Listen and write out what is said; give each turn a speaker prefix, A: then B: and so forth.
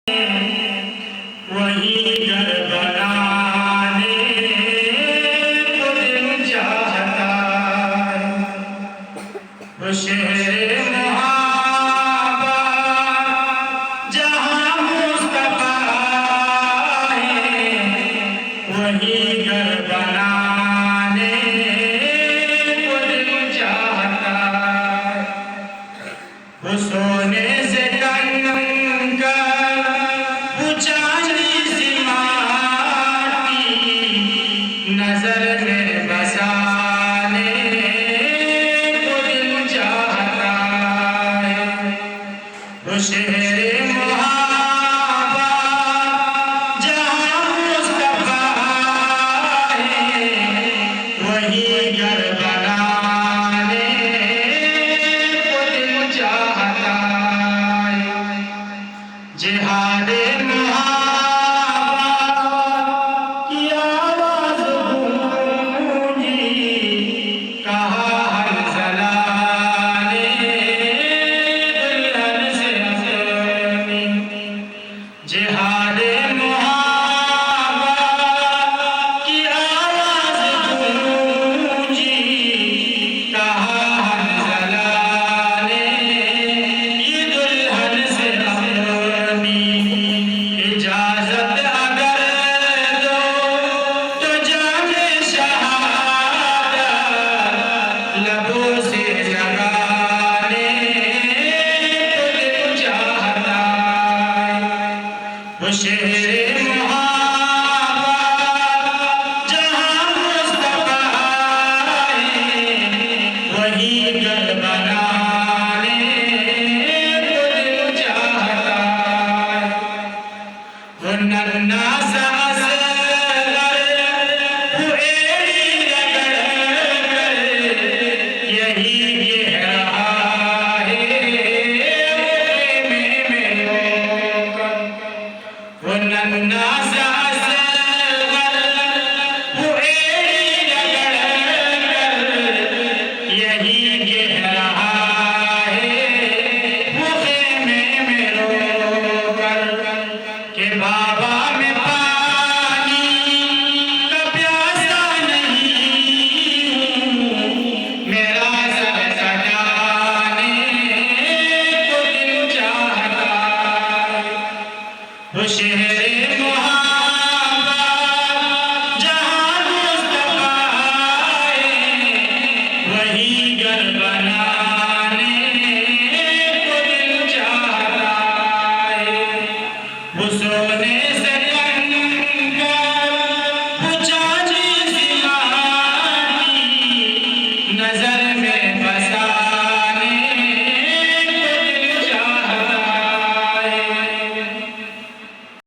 A: वही घर बनाने को दिल चाहता वो शहर मुहाबा जहाँ मुस्तफा है वही घर बनाने को दिल चाहता वो सोने से नजर में बसाने को दिल चाहता है वो शहर मुहाबा जहाँ मुस्तफा है वही घर बनाने को दिल चाहता है जिहाद जिहाद मुहाबा की आवाज़ गूंजी कहा हंज़ला ने ये दुल्हन से अपनी इजाज़त अगर दो तो जाने शहादत लबों से लगाने को दिल चाहता वो शहर मुहाबा जहाँ मुस्तफा है वही घर बनाने को दिल चाहता वो नन्हा सा असगर वो एड़ी रगड़ कर यही कह रहा है वो नन्हा सा असगर वो एड़ी रगड़ कर यही कह रहा है वो खेमे में रो कर के बाबा में पानी का प्यासा नहीं हूँ मेरा सर सजाने को दिल चाहता वो शहर मुहाबा जहाँ मुस्तफा है वही घर बनाने को दिल चाहता है वो सोने से वो चांदी सी माटी नजर